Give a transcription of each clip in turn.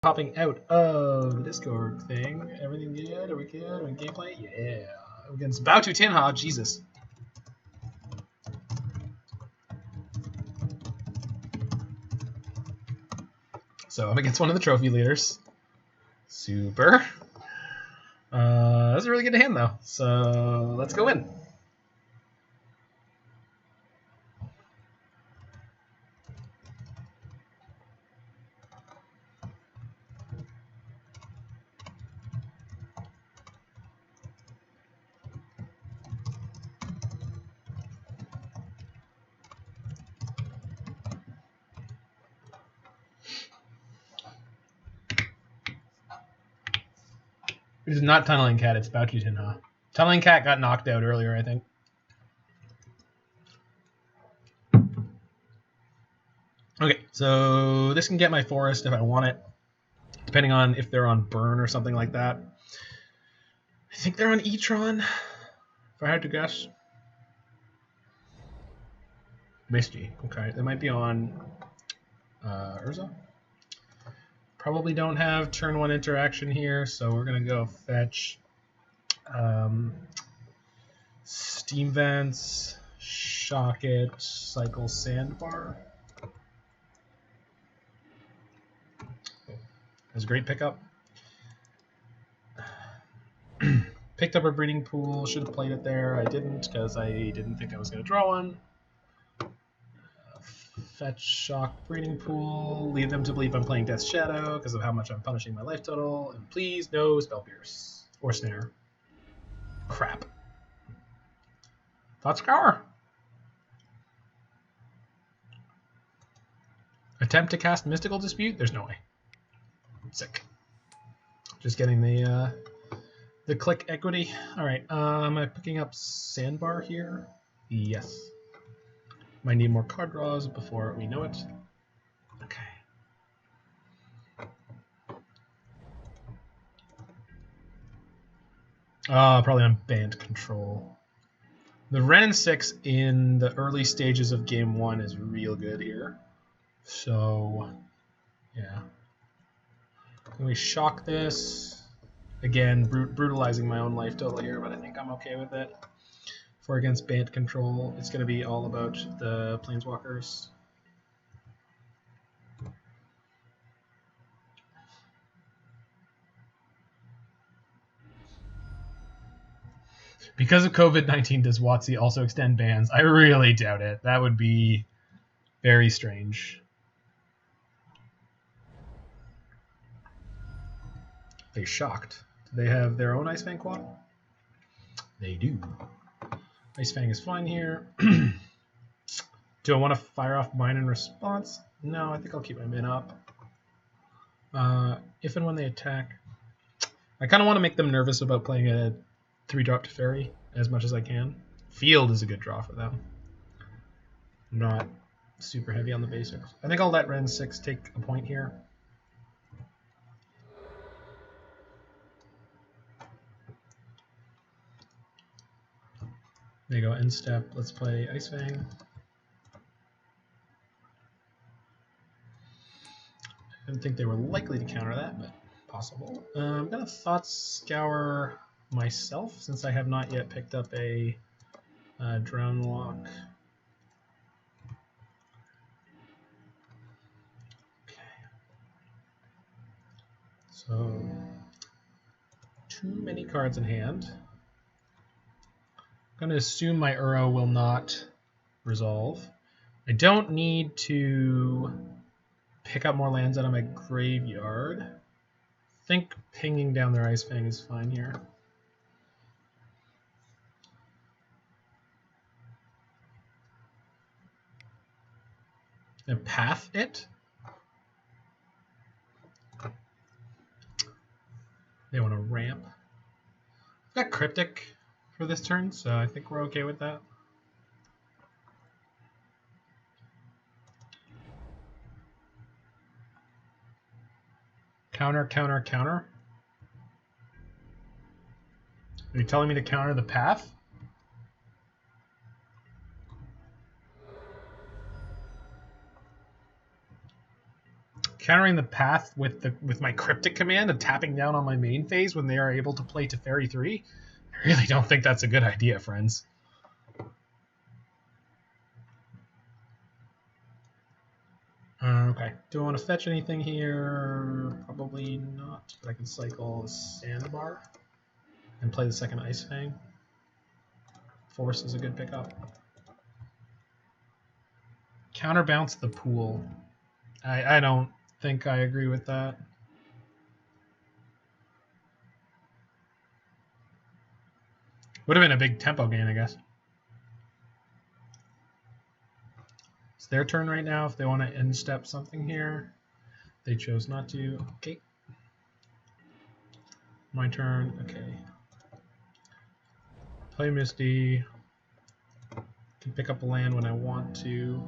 popping out of the Discord thing. Everything good? Are we good? Are we gameplay? Yeah. Against Baututina, Jesus. So I'm against one of the trophy leaders. Super. That's a really good hand though. So let's go in. It is not Tunneling Cat, it's Baututina. Tunneling Cat got knocked out earlier, I think. Okay, so this can get my forest if I want it, depending on if they're on burn or something like that. I think they're on E-Tron, if I had to guess. Misty, okay. They might be on Urza. Probably don't have turn 1 interaction here, so we're going to go fetch Steam Vents, Shock It, Cycle Sandbar. That's a great pickup. Picked up a breeding pool, should have played it there. I didn't because I didn't think I was going to draw one. Fetch, shock, breeding pool, lead them to believe I'm playing Death's Shadow because of how much I'm punishing my life total, and please no Spell Pierce or Snare. Crap. Thought Scour. Attempt to cast Mystical Dispute? There's no way. Sick. Just getting the click equity. Alright, am I picking up Sandbar here? Yes. Might need more card draws before we know it. Okay. Probably on Band Control. The Wrenn and Six in the early stages of Game 1 is real good here. So, yeah. Can we shock this? Again, brutalizing my own life total here, but I think I'm okay with it. For against Band Control, it's going to be all about the Planeswalkers. Because of COVID-19, does WotC also extend bans? I really doubt it. That would be very strange. They shocked. Do they have their own Ice-Fang Coatl? They do. Ice-Fang is fine here. Do I want to fire off mine in response? No, I think I'll keep my min up. If and when they attack, I kind of want to make them nervous about playing a 3-drop to Fairy as much as I can. Field is a good draw for them. Not super heavy on the basics. I think I'll let Wrenn 6 take a point here. There you go, end step. Let's play Ice-Fang. I didn't think they were likely to counter that, but possible. I'm going to Thought Scour myself, since I have not yet picked up a Drown Loch. Okay. So, too many cards in hand. I'm going to assume my Uro will not resolve. I don't need to pick up more lands out of my graveyard. I think pinging down their Ice-Fang is fine here. And path it? They want to ramp. I've got Cryptic for this turn, so I think we're okay with that. Counter, counter, counter. Are you telling me to counter the path? countering the path with my Cryptic Command and tapping down on my main phase when they are able to play Teferi 3? I really don't think that's a good idea, friends. Okay. Do I want to fetch anything here? Probably not. But I can cycle Sandbar and play the second Ice-Fang. Force is a good pickup. Counterbounce the pool. I don't think I agree with that. Would have been a big tempo gain, I guess. It's their turn right now if they want to end step something here. They chose not to. Okay. My turn. Okay. Play Misty. Can pick up a land when I want to.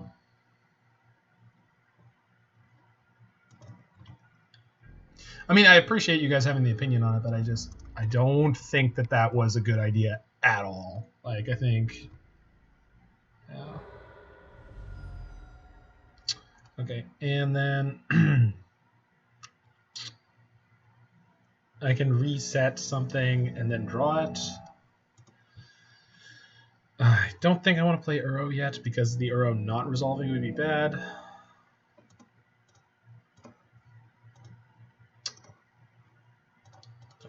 I mean, I appreciate you guys having the opinion on it, but I don't think that was a good idea at all. Like, I think, yeah. Okay, and then I can reset something and then draw it. I don't think I want to play Uro yet because the Uro not resolving would be bad.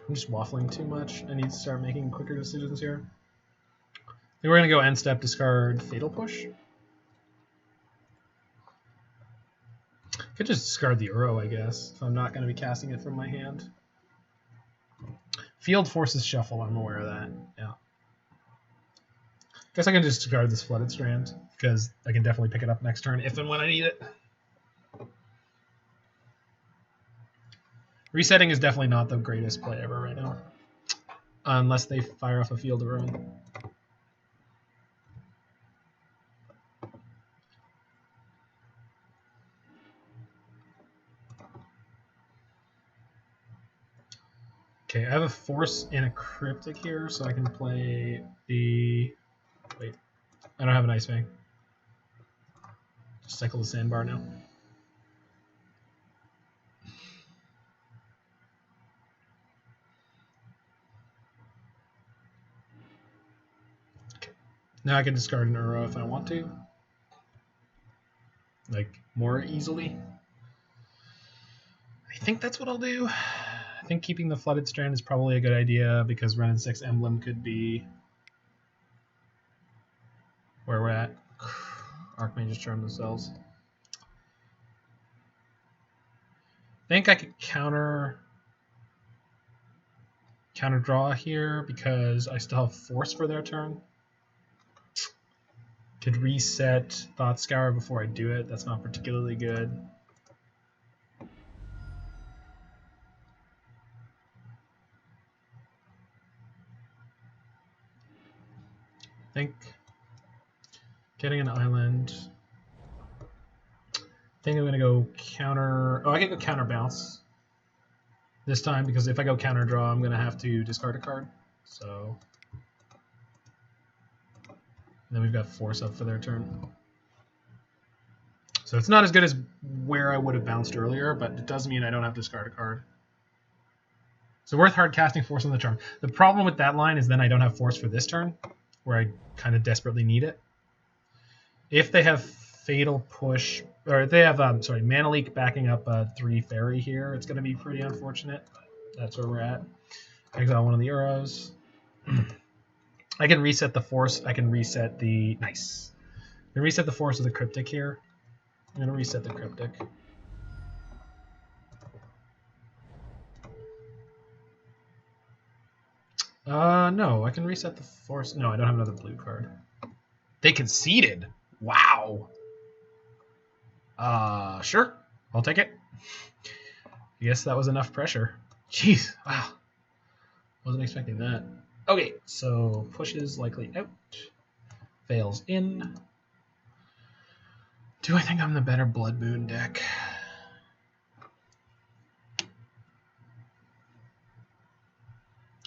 I'm just waffling too much. I need to start making quicker decisions here. I think we're going to go end step, discard Fatal Push. Could just discard the Uro, I guess, if I'm not going to be casting it from my hand. Field forces shuffle, I'm aware of that. Yeah. Guess I can just discard this Flooded Strand, because I can definitely pick it up next turn if and when I need it. Resetting is definitely not the greatest play ever right now. Unless they fire off a Field of Ruin. Okay, I have a Force and a Cryptic here, so I can play the... Wait, I don't have an Ice-Fang. Just cycle the Sandbar now. Okay. Now I can discard an Uro if I want to. Like, more easily. I think that's what I'll do. I think keeping the Flooded Strand is probably a good idea because Wrenn and Six emblem could be where we're at. Archmage charm themselves. I think I could counter draw here because I still have Force for their turn. Could reset Thought Scour before I do it. That's not particularly good. I think getting an island. I think I'm going to go counter... Oh, I can go counter bounce this time because if I go counter draw, I'm going to have to discard a card. So... And then we've got Force up for their turn. So it's not as good as where I would have bounced earlier, but it does mean I don't have to discard a card. So worth hard casting Force on the turn. The problem with that line is then I don't have Force for this turn, where I kind of desperately need it. If they have Fatal Push, or if they have, Mana Leak backing up a 3 Fairy here, it's going to be pretty unfortunate. That's where we're at. Exile one of the Uros. I can reset the Force. I can reset the... Nice. I can reset the Force of the Cryptic here. I'm going to reset the Cryptic. No, I can reset the Force. No, I don't have another blue card. They conceded. Wow. Sure. I'll take it. I guess that was enough pressure. Jeez. Wow. Wasn't expecting that. Okay, so pushes likely out. Fails in. Do I think I'm the better Blood Moon deck?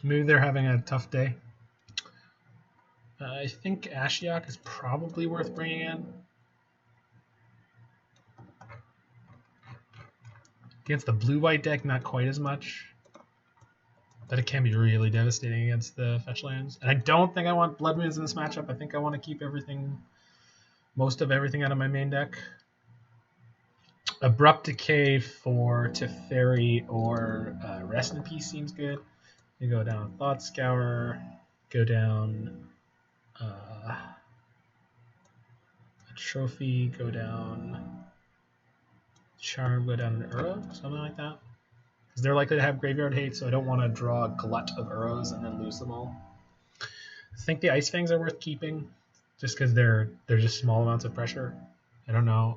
Maybe they're having a tough day. I think Ashiok is probably worth bringing in. Against the blue-white deck, not quite as much. But it can be really devastating against the fetch lands. And I don't think I want Blood Moons in this matchup. I think I want to keep everything, most of everything out of my main deck. Abrupt Decay for Teferi or Rest in Peace seems good. You go down Thought Scour, go down a Trophy, go down Charm, go down an Uro, something like that. Because they're likely to have graveyard hate, so I don't want to draw a glut of Uros and then lose them all. I think the Ice-Fangs are worth keeping, just because they're just small amounts of pressure. I don't know.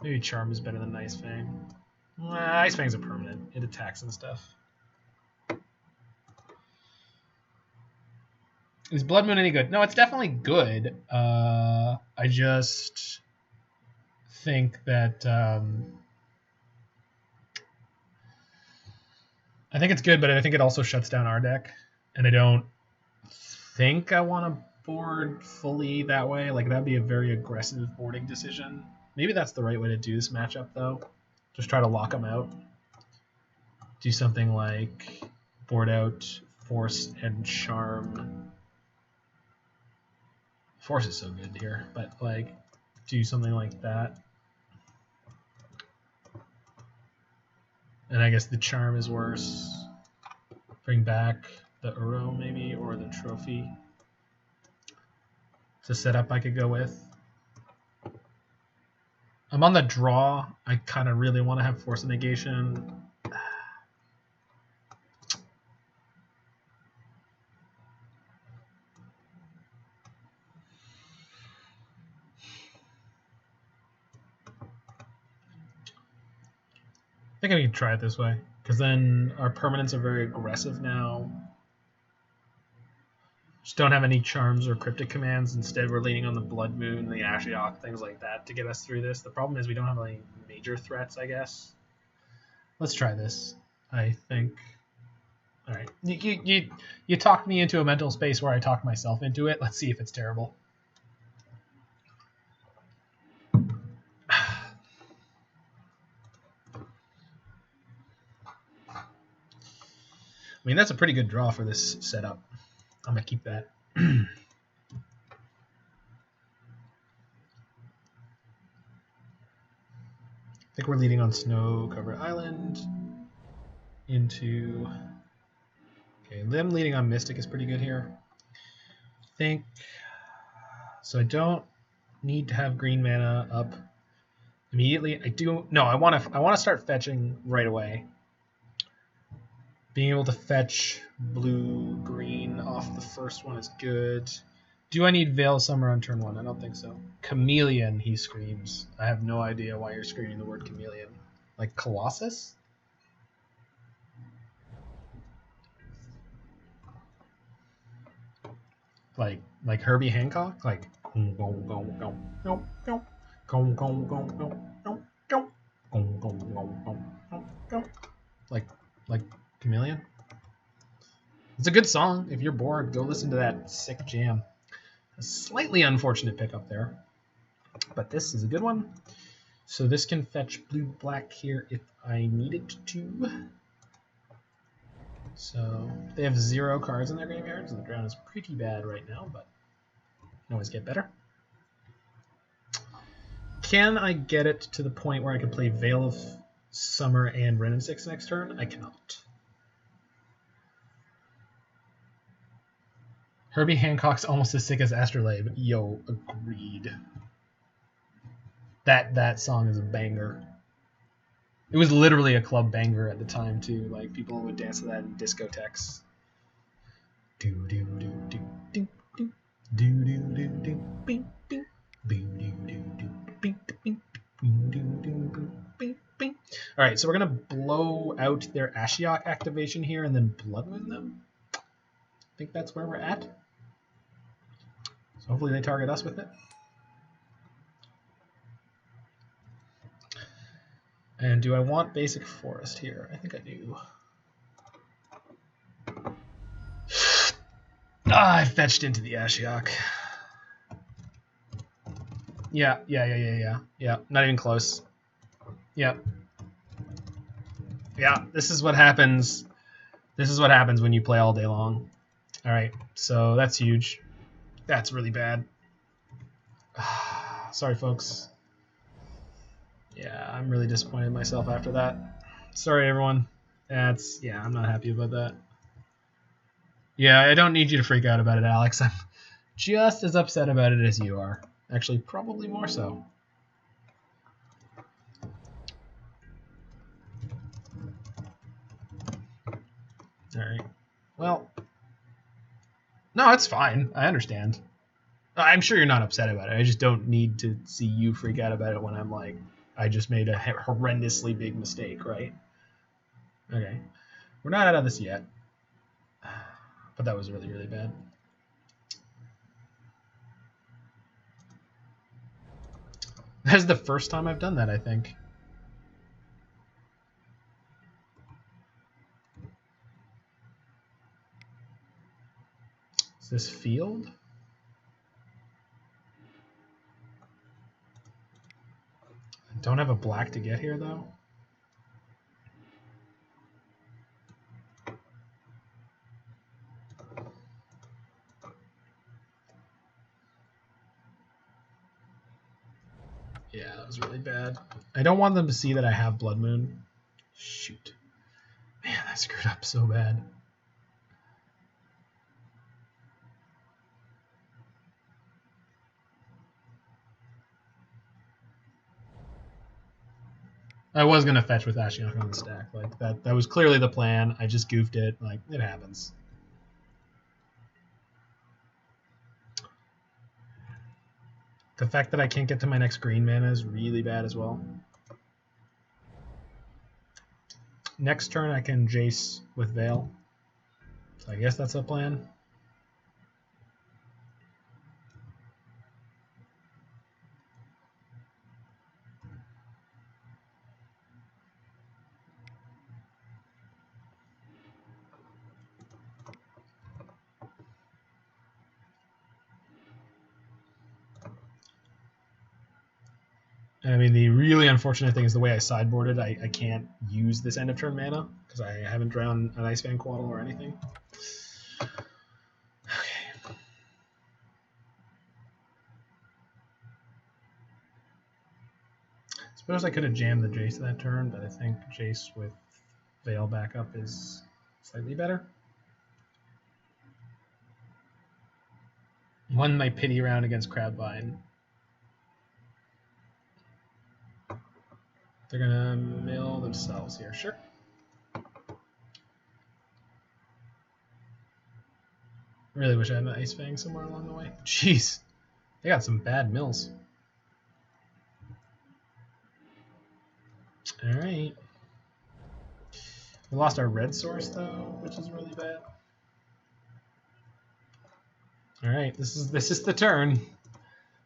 Maybe Charm is better than Ice-Fang. Ice-Fang's are permanent. It attacks and stuff. Is Blood Moon any good? No, it's definitely good. I just think that... I think it's good, but I think it also shuts down our deck. And I don't think I want to board fully that way. Like, that'd be a very aggressive boarding decision. Maybe that's the right way to do this matchup, though. Just try to lock them out. Do something like board out Force and Charm. Force is so good here, but like do something like that. And I guess the Charm is worse. Bring back the Uro maybe, or the Trophy. It's a setup I could go with. I'm on the draw. I kind of really want to have Force of Negation. I think I can try it this way, because then our permanents are very aggressive now. Just don't have any charms or cryptic commands. Instead, we're leaning on the Blood Moon, the Ashiok, things like that to get us through this. The problem is we don't have any major threats, I guess. Let's try this, I think. All right. You talked me into a mental space where I talked myself into it. Let's see if it's terrible. I mean, that's a pretty good draw for this setup. I'm going to keep that. I think we're leading on Snow-Covered Island into... Okay, them leading on Mystic is pretty good here. I think... So I don't need to have green mana up immediately. I do... No, I want to start fetching right away. Being able to fetch blue-green off the first one is good. Do I need Veil Summer on turn 1? I don't think so. Chameleon, he screams. I have no idea why you're screaming the word chameleon. Like Colossus? Like Herbie Hancock? Like like Chameleon? It's a good song. If you're bored, go listen to that sick jam. A slightly unfortunate pickup there, but this is a good one. So this can fetch blue-black here if I need it to. So they have 0 cards in their graveyards, and the ground is pretty bad right now, but can always get better. Can I get it to the point where I can play Veil of Summer and Wrenn and Six next turn? I cannot. Herbie Hancock's almost as sick as Astrolabe. Yo, agreed. That song is a banger. It was literally a club banger at the time too. Like people would dance to that in discotheques. Do do do do do do do do do do bing bing bing do do do bing bing bing do do bing bing. All right, so we're gonna blow out their Ashiok activation here and then Blood Moon them. I think that's where we're at. So hopefully they target us with it. And do I want basic forest here? I think I do. I fetched into the Ashiok. Yeah, not even close. Yeah. Yeah, this is what happens. This is what happens when you play all day long. All right, so that's huge. That's really bad. Sorry, folks. Yeah, I'm really disappointed in myself after that. Sorry, everyone. I'm not happy about that. Yeah, I don't need you to freak out about it, Alex. I'm just as upset about it as you are. Actually, probably more so. All right. Well, no, it's fine. I understand. I'm sure you're not upset about it. I just don't need to see you freak out about it when I'm like, I just made a horrendously big mistake, right? Okay. We're not out of this yet. But that was really, really bad. That's the first time I've done that, I think. Is this field? I don't have a black to get here, though. Yeah, that was really bad. I don't want them to see that I have Blood Moon. Shoot. Man, I screwed up so bad. I was going to fetch with Ashiok on the stack. Like that was clearly the plan. I just goofed it. Like, it happens. The fact that I can't get to my next green mana is really bad as well. Next turn I can Jace with Veil. So I guess that's the plan. And I mean, the really unfortunate thing is the way I sideboarded, I can't use this end of turn mana because I haven't drawn an Ice-Fang Coatl or anything. Okay. Suppose I could have jammed the Jace that turn, but I think Jace with Veil backup is slightly better. Won my pity round against Crabvine. They're gonna mill themselves here, sure. Really wish I had an Ice-Fang somewhere along the way. Jeez, they got some bad mills. All right. We lost our red source though, which is really bad. All right, this is the turn.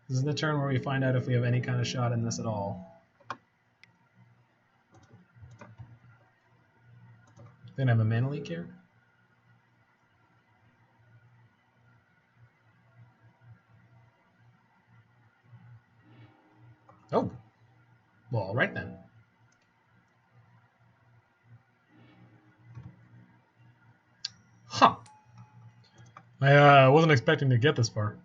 This is the turn where we find out if we have any kind of shot in this at all. They gonna have a mana leak here. Oh, well, all right then. Huh. I wasn't expecting to get this far.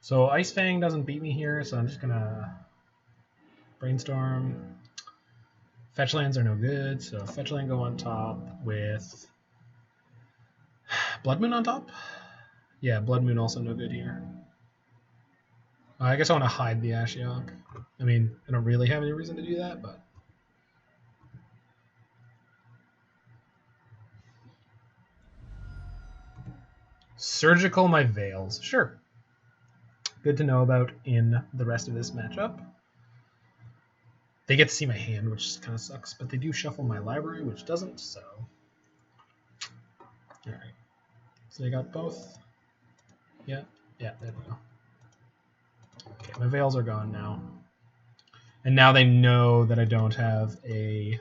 So Ice-Fang doesn't beat me here, so I'm just gonna brainstorm. Fetch lands are no good, so fetch land go on top with Blood Moon on top? Yeah, Blood Moon also no good here. I guess I want to hide the Ashiok. I mean, I don't really have any reason to do that, but... Surgical my Veils. Sure. Good to know about in the rest of this matchup. They get to see my hand, which kind of sucks, but they do shuffle my library, which doesn't, so... Alright. So they got both. Yeah, there we go. Okay, my Veils are gone now. And now they know that I don't have a...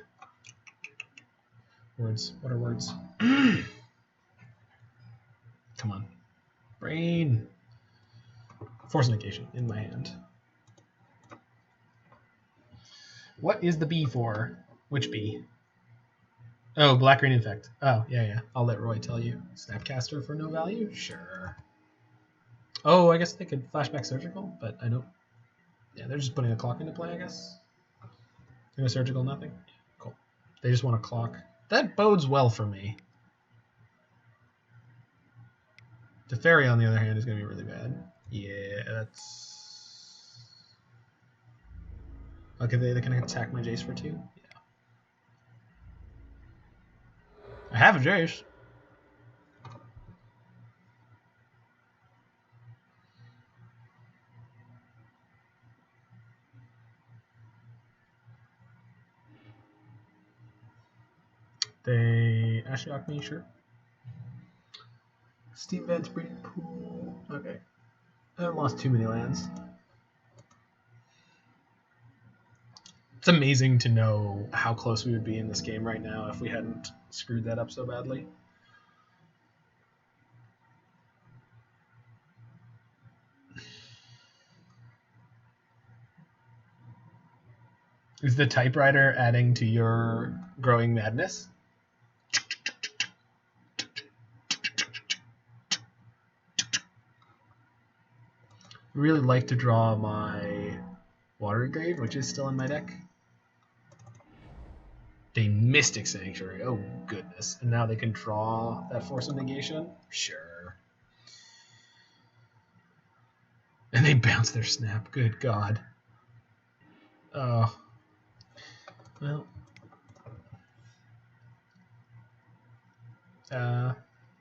Words. What are words? Come on. Brain. Force of Negation in my hand. What is the B for? Which B? Oh, Black Green Infect. Oh, yeah. I'll let Roy tell you. Snapcaster for no value? Sure. Oh, I guess they could flashback Surgical, but I don't. Yeah, they're just putting a clock into play, I guess. No Surgical, nothing? Cool. They just want a clock. That bodes well for me. Teferi, on the other hand, is going to be really bad. Yeah, that's... Okay, they can attack my Jace for 2? Yeah. I have a Jace. They Ashiok me, sure. Steam Vents, Breeding Pool. Okay. I haven't lost too many lands. It's amazing to know how close we would be in this game right now if we hadn't screwed that up so badly. Is the typewriter adding to your growing madness? I really like to draw my Watery Grave, which is still in my deck. The Mystic Sanctuary, oh goodness. And now they can draw that Force of Negation? Sure. And they bounce their snap, good god. Oh. Well.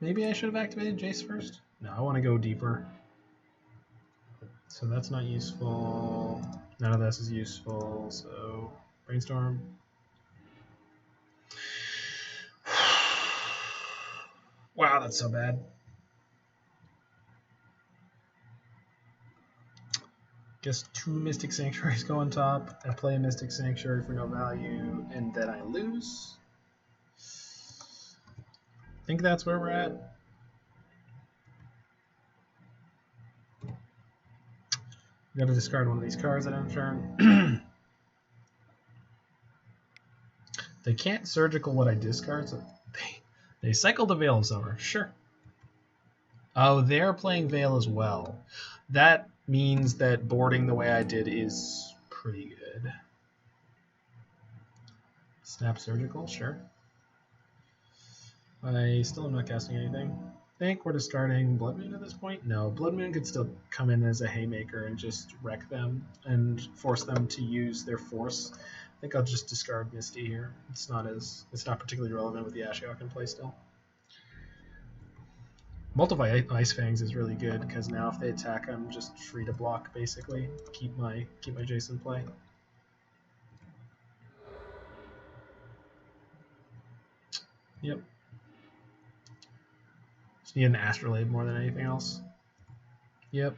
Maybe I should have activated Jace first? No, I want to go deeper. So that's not useful. None of this is useful, so Brainstorm. Wow, that's so bad. Guess 2 Mystic Sanctuaries go on top. I play a Mystic Sanctuary for no value, and then I lose. I think that's where we're at. Got to discard one of these cards at end turn. They can't Surgical what I discard, so they cycle the Veil of Summer. Sure. Oh, they're playing Veil as well. That means that boarding the way I did is pretty good. Snap Surgical, sure. I still am not casting anything. I think we're discarding Blood Moon at this point. No, Blood Moon could still come in as a haymaker and just wreck them and force them to use their force. I think I'll just discard Misty here. It's not particularly relevant with the Ashiok in play still. Multiply Ice-Fangs is really good because now if they attack, I'm just free to block basically. Keep my Jace in play. Yep. Just need an Astrolabe more than anything else. Yep.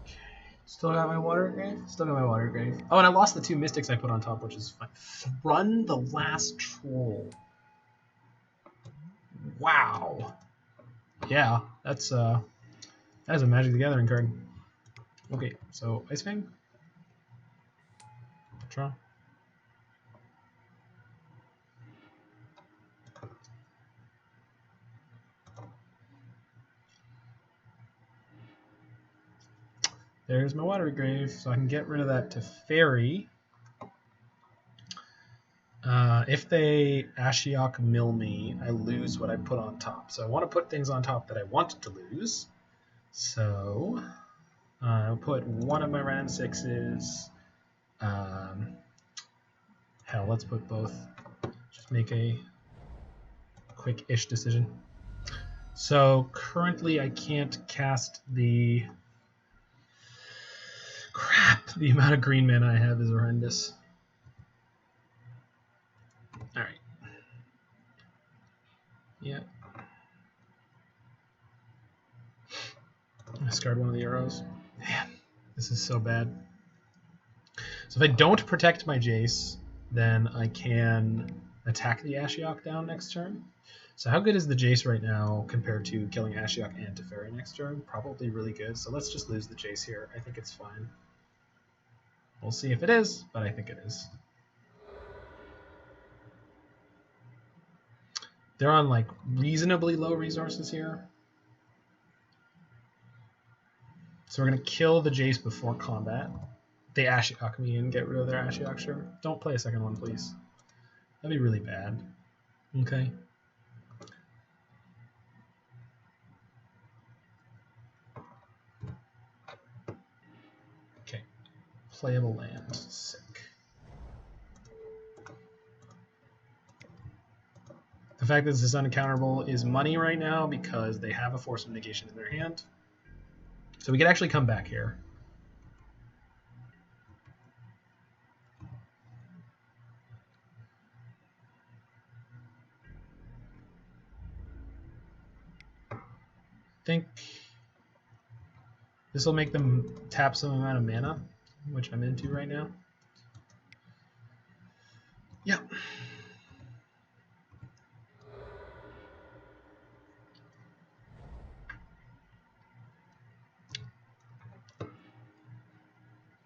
Okay. Still got my Watery Grave? Still got my Watery Grave. Oh, and I lost the 2 Mystics I put on top, which is fine. Run the Last Troll. Wow. Yeah, that is a Magic the Gathering card. Okay, so Ice-Fang. Draw. There's my Watery Grave, so I can get rid of that Teferi. If they Ashiok mill me, I lose what I put on top. So I want to put things on top that I want to lose. So I'll put one of my Wrenn and Sixes. Hell, let's put both. Just make a quick-ish decision. So currently I can't cast the... Crap, the amount of green mana I have is horrendous. Alright. Yeah. Discard one of the arrows. Man, this is so bad. So if I don't protect my Jace, then I can attack the Ashiok down next turn. So how good is the Jace right now compared to killing Ashiok and Teferi next turn? Probably really good. So let's just lose the Jace here. I think it's fine. We'll see if it is, but I think it is. They're on like reasonably low resources here. So we're going to kill the Jace before combat. They Ashiok me and get rid of their Ashiok, sure. Don't play a second one, please. That'd be really bad. Okay. Okay. Playable land. Sick. The fact that this is uncounterable is money right now because they have a Force of Negation in their hand. So we could actually come back here. I think this will make them tap some amount of mana, which I'm into right now. Yeah.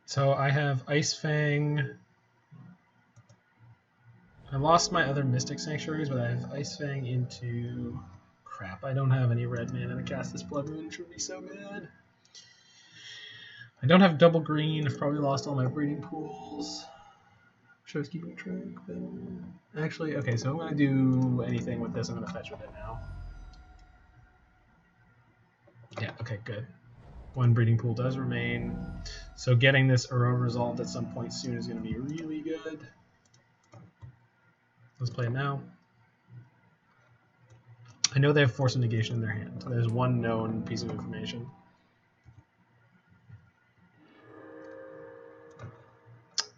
So I have Ice-Fang. I lost my other Mystic Sanctuaries, but I have Ice-Fang into... Crap, I don't have any red mana to cast this Blood Moon, which would be so good. I don't have double green. I've probably lost all my breeding pools. Should I was keeping track, but... Actually, okay, so I'm going to do anything with this. I'm going to fetch with it now. Yeah, okay, good. One breeding pool does remain. So getting this Uro resolved at some point soon is going to be really good. Let's play it now. I know they have Force of Negation in their hand. There's one known piece of information.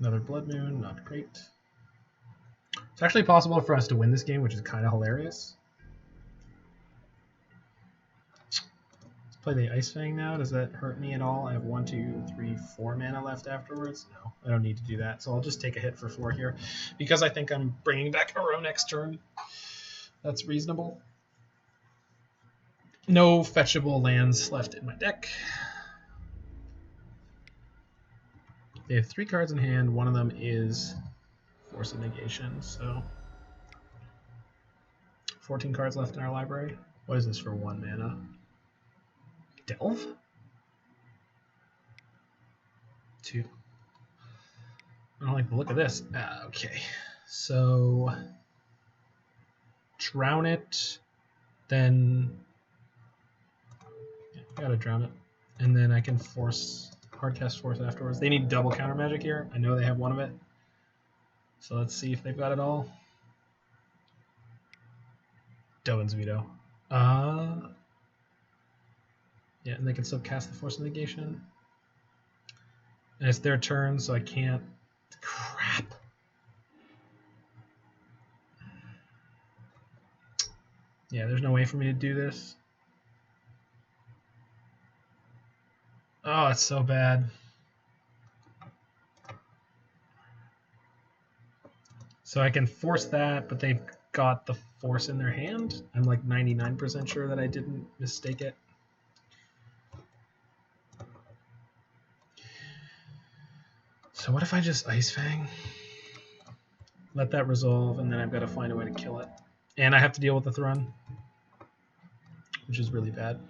Another Blood Moon, not great. It's actually possible for us to win this game, which is kind of hilarious. Play the Ice-Fang now. Does that hurt me at all? I have 1, 2, 3, 4 mana left afterwards. No, I don't need to do that. So I'll just take a hit for 4 here because I think I'm bringing back Uro next turn. That's reasonable. No fetchable lands left in my deck. They have 3 cards in hand. One of them is Force of Negation. So 14 cards left in our library. What is this for 1 mana? Delve? 2. I don't like the look of this. Okay, so drown it, then gotta drown it, and then I can hardcast force afterwards. They need double counter magic here. I know they have one of it, so let's see if they've got it all. Dovin's veto. Yeah, and they can still cast the Force of Negation. And it's their turn, so I can't. Crap. Yeah, there's no way for me to do this. Oh, it's so bad. So I can force that, but they've got the force in their hand. I'm like 99% sure that I didn't mistake it. So what if I just Ice-Fang? Let that resolve, and then I've got to find a way to kill it. And I have to deal with the Thrun, which is really bad.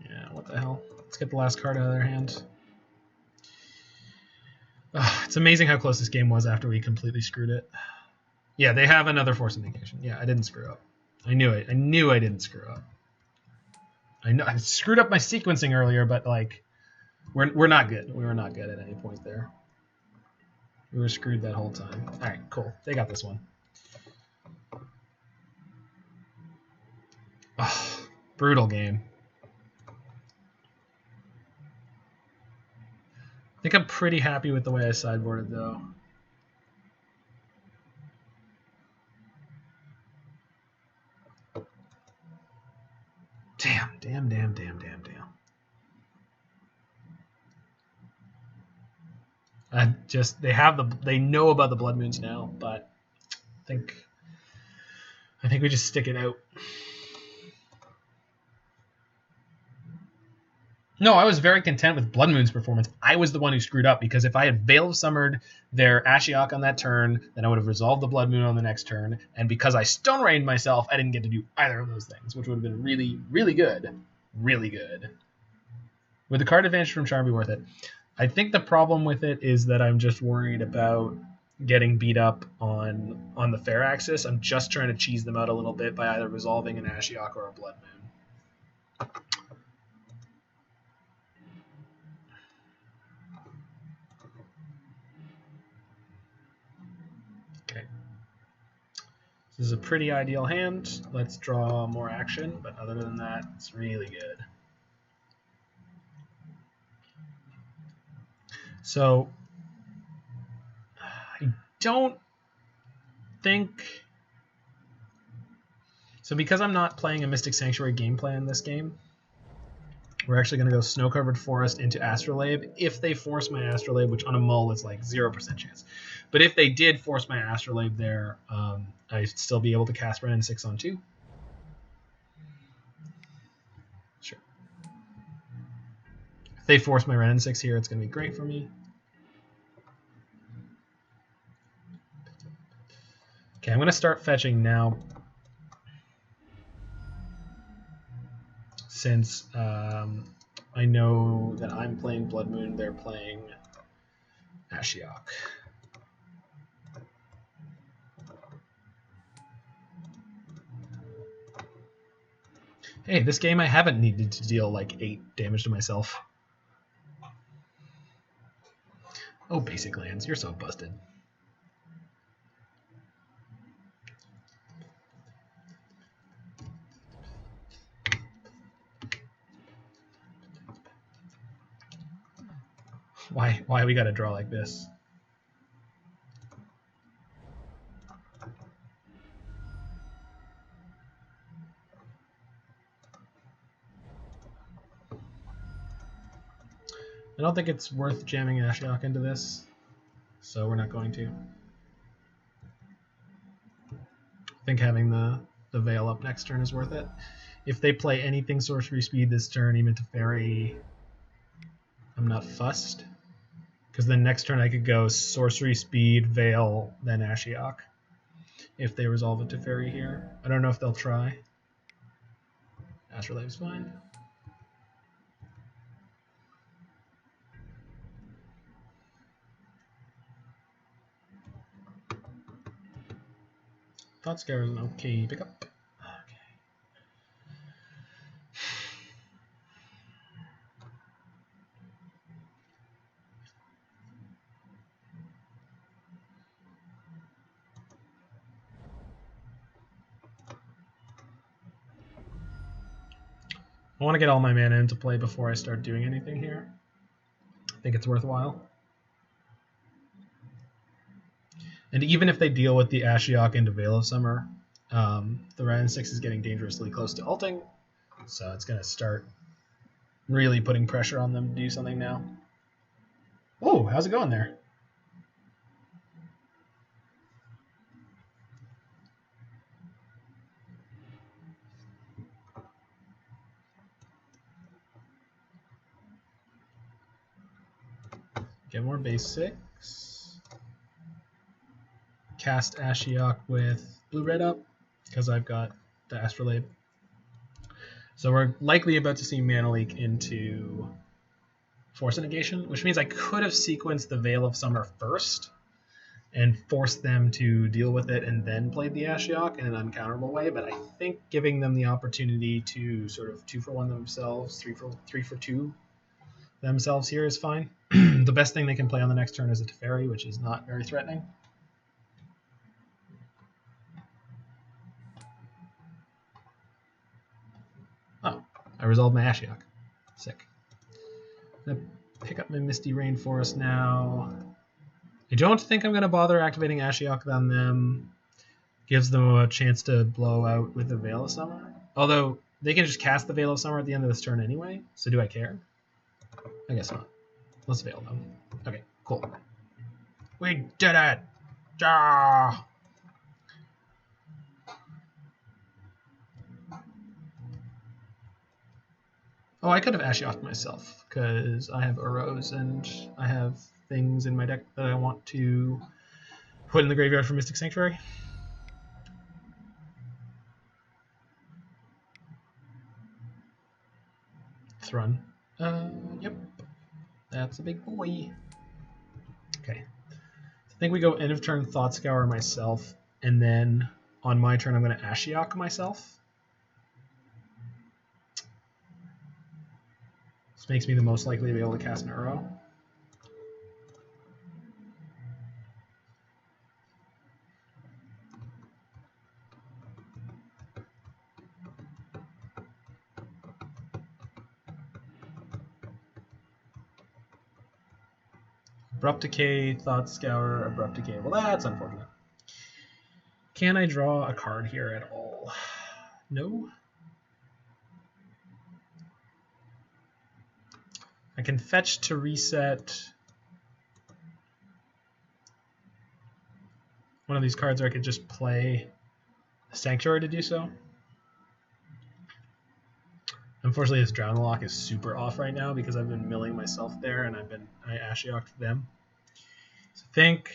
Yeah, what the hell? Let's get the last card out of their hand. It's amazing how close this game was after we completely screwed it. Yeah, they have another Force of Negation. Yeah, I didn't screw up. I knew it. I knew I didn't screw up. I know I screwed up my sequencing earlier, but like, we're not good. We were not good at any point there. We were screwed that whole time. All right, cool. They got this one. Oh, brutal game. I think I'm pretty happy with the way I sideboarded, though. Damn. They know about the Blood Moons now, but I think we just stick it out. No, I was very content with Blood Moon's performance. I was the one who screwed up because if I had Veil of Summered their Ashiok on that turn, then I would have resolved the Blood Moon on the next turn. And because I Stone Rained myself, I didn't get to do either of those things, which would have been really, really good. Really good. Would the card advantage from Charm be worth it? I think the problem with it is that I'm just worried about getting beat up on the fair axis. I'm just trying to cheese them out a little bit by either resolving an Ashiok or a Blood Moon. Okay. This is a pretty ideal hand. Let's draw more action, but other than that, it's really good. So I don't think... So because I'm not playing a Mystic Sanctuary game plan in this game, we're actually going to go Snow-Covered Forest into Astrolabe. If they force my Astrolabe, which on a mull is like 0% chance. But if they did force my Astrolabe there, I'd still be able to cast Wrenn and Six on 2. Sure. If they force my Wrenn and Six here, it's going to be great for me. Okay, I'm going to start fetching now. Since I know that I'm playing Blood Moon, they're playing Ashiok. Hey, this game I haven't needed to deal like 8 damage to myself. Oh, basic lands, you're so busted. Why we gotta draw like this? I don't think it's worth jamming Ashiok into this, so we're not going to. I think having the Veil up next turn is worth it. If they play anything sorcery speed this turn, even to fairy, I'm not fussed. Because then next turn I could go sorcery speed, Veil, then Ashiok. If they resolve it to fairy here. I don't know if they'll try. Astrolabe's fine. Thought Scour is an okay pickup. Okay. I want to get all my mana into play before I start doing anything here. I think it's worthwhile. And even if they deal with the Ashiok into Veil of Summer, the Wrenn and Six is getting dangerously close to ulting, so it's going to start really putting pressure on them to do something now. Oh, how's it going there? Get more basics. Cast Ashiok with blue-red up, because I've got the Astrolabe. So we're likely about to see Mana Leak into Force of Negation, which means I could have sequenced the Veil of Summer first and forced them to deal with it and then played the Ashiok in an uncounterable way, but I think giving them the opportunity to sort of 2-for-1 themselves, 3-for-2 themselves here is fine. The best thing they can play on the next turn is a Teferi, which is not very threatening. Oh, I resolved my Ashiok. Sick. I'm going to pick up my Misty Rainforest now. I don't think I'm going to bother activating Ashiok on them. Gives them a chance to blow out with the Veil of Summer. Although, they can just cast the Veil of Summer at the end of this turn anyway, so do I care? I guess not. Let's Veil them. Okay, cool. We did it! Ah! Oh, I could have Ashiok myself, because I have Uros and I have things in my deck that I want to put in the graveyard for Mystic Sanctuary. Thrun. Yep. That's a big boy. Okay. I think we go end of turn Thought Scour myself, and then on my turn I'm going to Ashiok myself. This makes me the most likely to be able to cast an Uro. Abrupt Decay, Thought Scour, Abrupt Decay. Well, that's unfortunate. Can I draw a card here at all? No. I can fetch to reset one of these cards, or I could just play a Sanctuary to do so. Unfortunately, this Drown Loch is super off right now because I've been milling myself there and I Ashioked them. So I think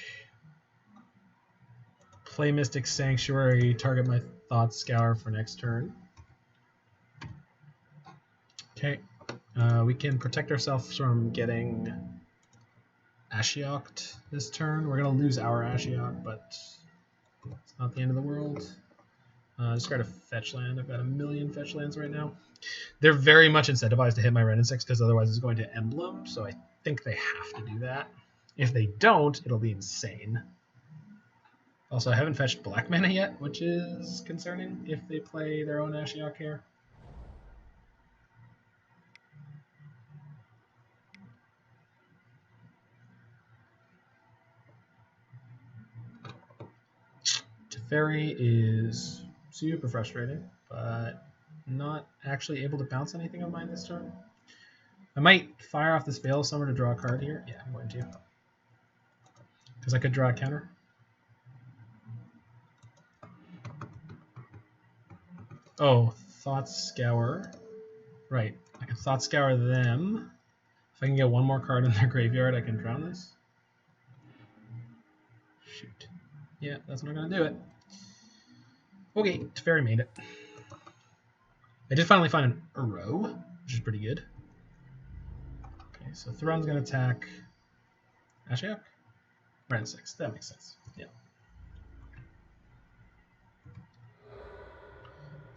play Mystic Sanctuary, target my Thought Scour for next turn. Okay, we can protect ourselves from getting Ashioked this turn. We're going to lose our Ashiok, but it's not the end of the world. Discard a fetch land. I've got a million fetch lands right now. They're very much incentivized to hit my Wrenn and Six because otherwise it's going to Emblem, so I think they have to do that. If they don't, it'll be insane. Also, I haven't fetched black mana yet, which is concerning if they play their own Ashiok here. Teferi is super frustrating, but not actually able to bounce anything on mine this turn. I might fire off this Veil of Summer to draw a card here. Yeah, I'm going to. Because I could draw a counter. Oh, Thought Scour. Right. I can Thought Scour them. If I can get one more card in their graveyard, I can drown this. Shoot. Yeah, that's not going to do it. Okay, Teferi made it. I did finally find an Uro, which is pretty good. Okay, so Thrun's going to attack Ashiok? Wrenn and Six. That makes sense. Yeah.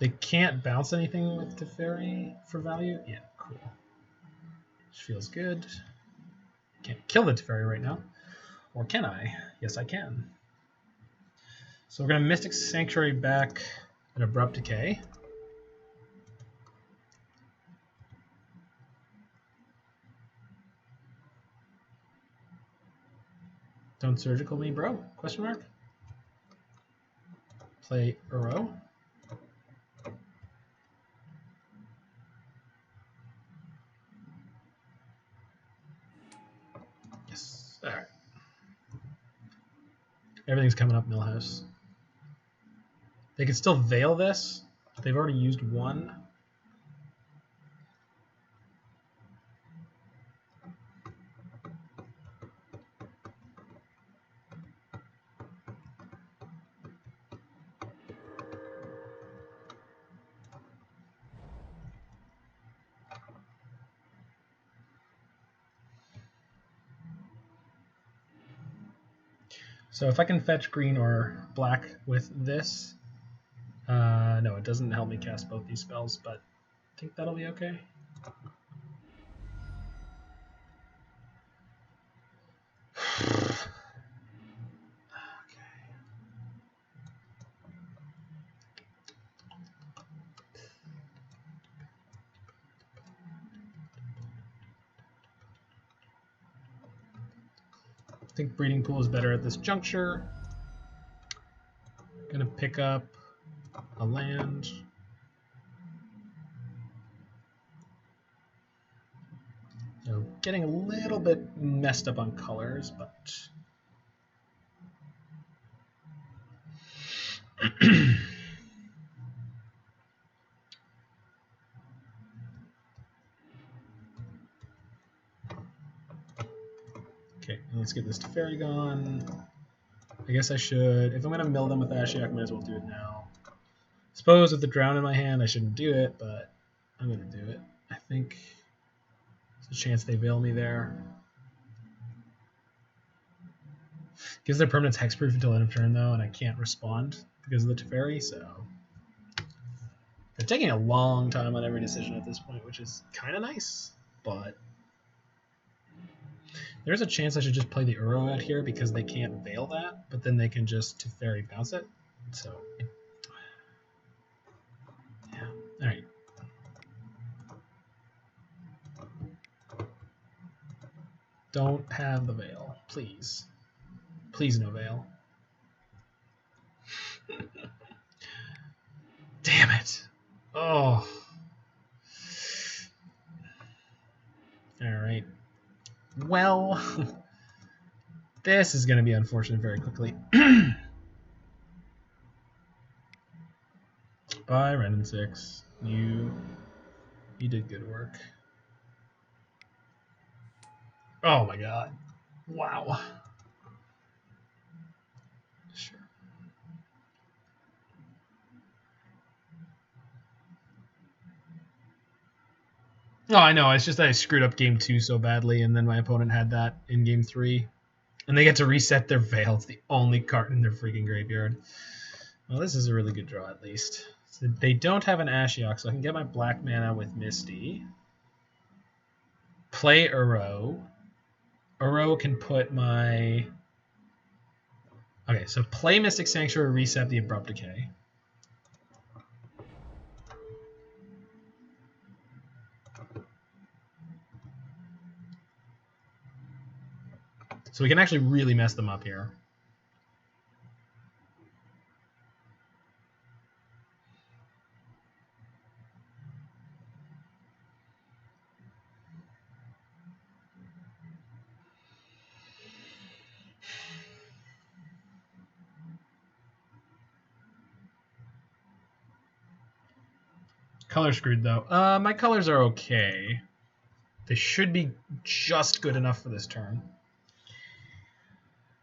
They can't bounce anything with Teferi for value? Yeah, cool. Which feels good. Can't kill the Teferi right now. Or can I? Yes, I can. So we're going to Mystic Sanctuary back an Abrupt Decay. Don't surgical me, bro? Question mark. Play Uro. Yes. All right. Everything's coming up, Millhouse. They can still Veil this. They've already used one. So if I can fetch green or black with this, no, it doesn't help me cast both these spells, but I think that'll be okay. I think Breeding Pool is better at this juncture. Gonna pick up a land. So getting a little bit messed up on colors, but Let's get this Teferi gone. I guess I should. If I'm going to mill them with Ashiok, I might as well do it now. Suppose with the Drown in my hand, I shouldn't do it, but I'm going to do it. I think there's a chance they veil me there. Gives their permanents hexproof until end of turn, though, and I can't respond because of the Teferi, so... They're taking a long time on every decision at this point, which is kind of nice, but... There's a chance I should just play the Uro out here because they can't veil that, but then they can just Teferi bounce it. So, yeah. All right. Don't have the veil, please. Please no veil. Damn it. Oh. All right. Well, this is going to be unfortunate very quickly. Bye, Wrenn and Six. You did good work. Oh my god. Wow. Sure. Oh, I know. It's just that I screwed up game 2 so badly, and then my opponent had that in game 3. And they get to reset their veil. It's the only card in their freaking graveyard. Well, this is a really good draw, at least. So they don't have an Ashiok, so I can get my black mana with Misty. Play Uro. Uro can put my... Okay, so play Mystic Sanctuary, reset the Abrupt Decay. So we can actually really mess them up here. Color screwed, though. My colors are okay. They should be just good enough for this turn.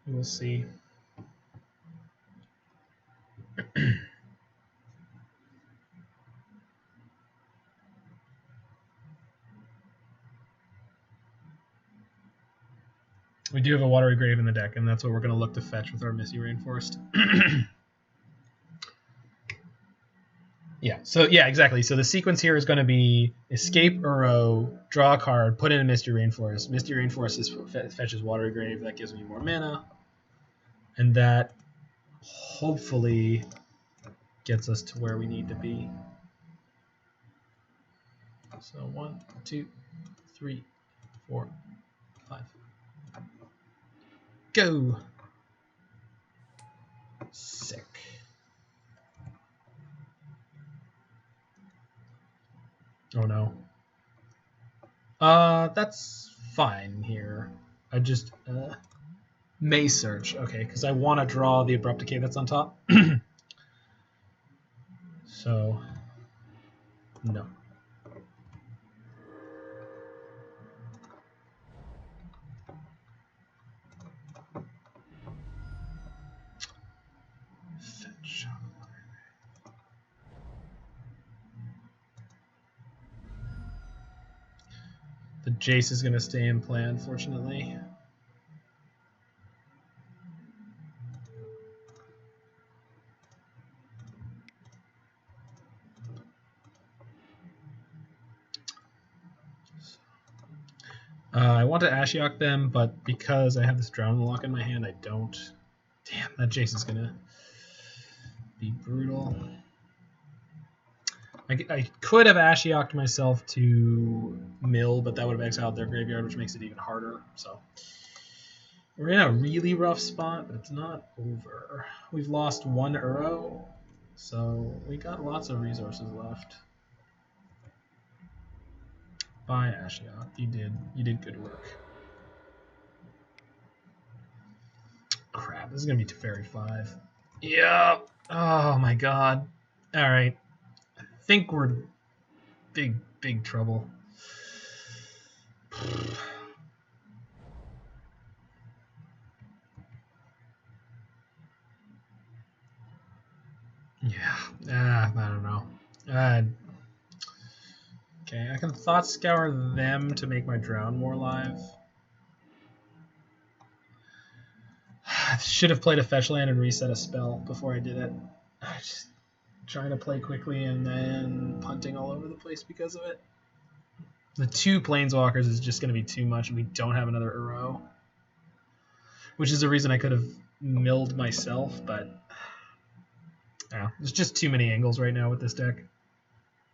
We'll see. We do have a Watery Grave in the deck, and that's what we're going to look to fetch with our Misty Rainforest. Yeah, exactly. So the sequence here is going to be escape Uro, draw a card, put in a Misty Rainforest. Misty Rainforest fetches Watery Grave. That gives me more mana. And that hopefully gets us to where we need to be. So 1, 2, 3, 4, 5. Go! Sick. Oh no. That's fine here. I just may search. Okay, because I want to draw the Abrupt Decay that's on top. So no. Fetch. The Jace is going to stay in play, unfortunately. I want to Ashiok them, but because I have this Drown Lock in my hand, I don't. Damn, that Jace is going to be brutal. I could have Ashioked myself to mill, but that would have exiled their graveyard, which makes it even harder. So we're in a really rough spot, but it's not over. We've lost 1 Uro, so we got lots of resources left. Bye, Ashiok. You did good work. Crap, this is gonna be Teferi 5. Yeah. Oh my god. All right. I think we're big trouble. Yeah, I don't know. Okay, I can Thought Scour them to make my Drown more live. I should have played a fetch land and reset a spell before I did it. I just trying to play quickly and then punting all over the place because of it. The 2 Planeswalkers is just going to be too much, and we don't have another Uro. Which is the reason I could have milled myself, but yeah, there's just too many angles right now with this deck.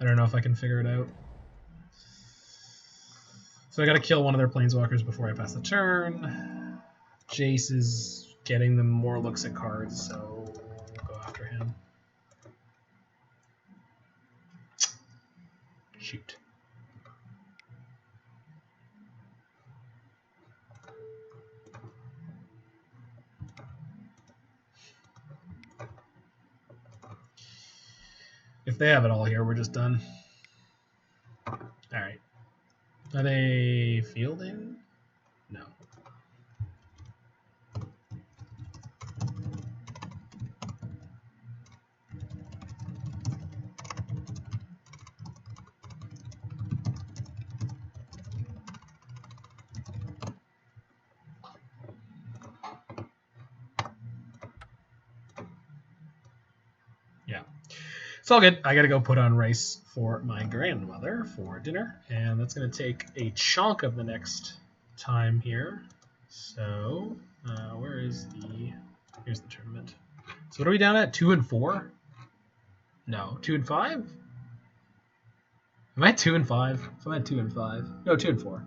I don't know if I can figure it out. So I got to kill one of their Planeswalkers before I pass the turn. Jace is getting them more looks at cards, so we'll go after him. Shoot. If they have it all here, we're just done. Alright. Are they fielding? No. Yeah. It's all good. I gotta go put on rice for my grandmother for dinner, and that's gonna take a chunk of the next time here. So, where is the... Here's the tournament. So what are we down at? 2 and 4? No, 2 and 5? Am I 2 and 5? So I'm at 2 and 5. No, 2 and 4.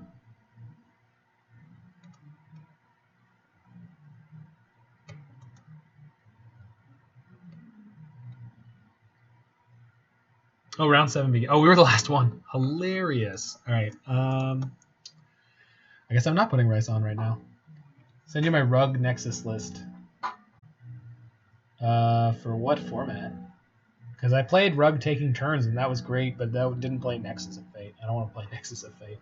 Oh, round 7 began. Oh, we were the last one. Hilarious. All right. I guess I'm not putting rice on right now. Send you my Rug Nexus list. For what format? Because I played Rug Taking Turns, and that was great, but that didn't play Nexus of Fate. I don't want to play Nexus of Fate.